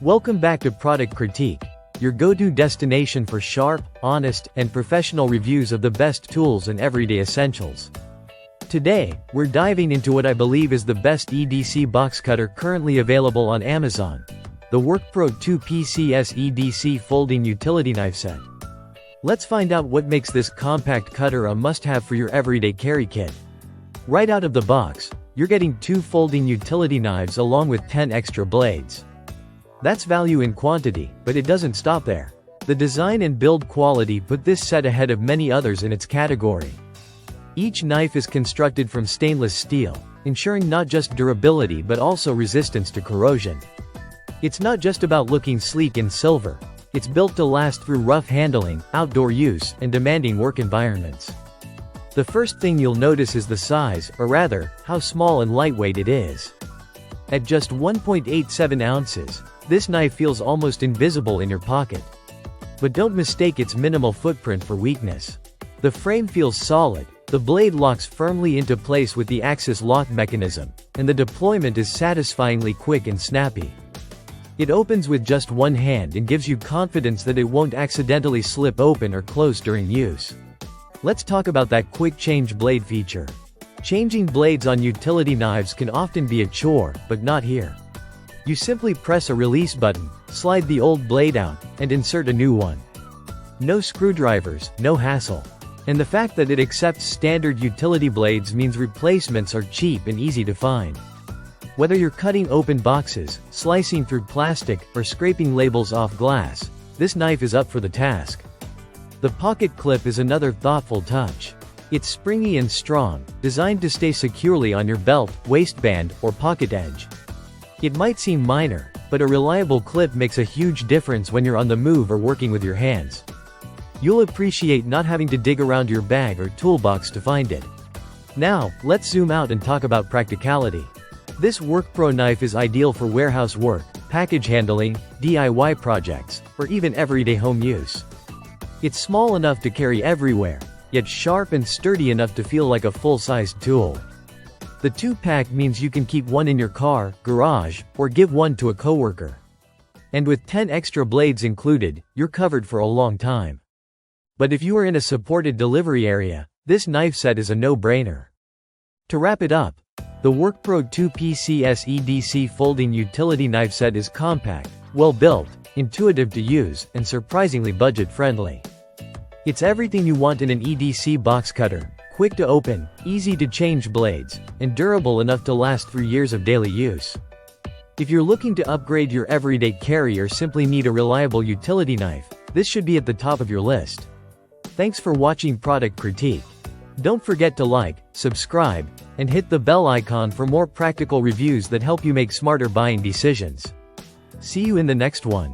Welcome back to Product Critique, your go-to destination for sharp, honest, and professional reviews of the best tools and everyday essentials. Today, we're diving into what I believe is the best EDC box cutter currently available on Amazon, the WORKPRO 2PCS EDC Folding Utility Knife Set. Let's find out what makes this compact cutter a must-have for your everyday carry kit. Right out of the box, you're getting 2 folding utility knives along with 10 extra blades. That's value in quantity, but it doesn't stop there. The design and build quality put this set ahead of many others in its category. Each knife is constructed from stainless steel, ensuring not just durability but also resistance to corrosion. It's not just about looking sleek in silver, it's built to last through rough handling, outdoor use, and demanding work environments. The first thing you'll notice is the size, or rather, how small and lightweight it is. At just 1.87 ounces, this knife feels almost invisible in your pocket. But don't mistake its minimal footprint for weakness. The frame feels solid, the blade locks firmly into place with the axis lock mechanism, and the deployment is satisfyingly quick and snappy. It opens with just one hand and gives you confidence that it won't accidentally slip open or close during use. Let's talk about that quick change blade feature. Changing blades on utility knives can often be a chore, but not here. You simply press a release button, slide the old blade out, and insert a new one. No screwdrivers, no hassle. And the fact that it accepts standard utility blades means replacements are cheap and easy to find. Whether you're cutting open boxes, slicing through plastic, or scraping labels off glass, this knife is up for the task. The pocket clip is another thoughtful touch. It's springy and strong, designed to stay securely on your belt, waistband, or pocket edge. It might seem minor, but a reliable clip makes a huge difference when you're on the move or working with your hands. You'll appreciate not having to dig around your bag or toolbox to find it. Now, let's zoom out and talk about practicality. This WORKPRO knife is ideal for warehouse work, package handling, DIY projects, or even everyday home use. It's small enough to carry everywhere, yet sharp and sturdy enough to feel like a full-sized tool. The 2-pack means you can keep one in your car, garage, or give one to a coworker. And with 10 extra blades included, you're covered for a long time. But if you are in a supported delivery area, this knife set is a no-brainer. To wrap it up, the WORKPRO 2PCS EDC Folding Utility Knife Set is compact, well-built, intuitive to use, and surprisingly budget-friendly. It's everything you want in an EDC box cutter: quick to open, easy to change blades, and durable enough to last through years of daily use. If you're looking to upgrade your everyday carry or simply need a reliable utility knife, this should be at the top of your list. Thanks for watching Product Critique. Don't forget to like, subscribe, and hit the bell icon for more practical reviews that help you make smarter buying decisions. See you in the next one.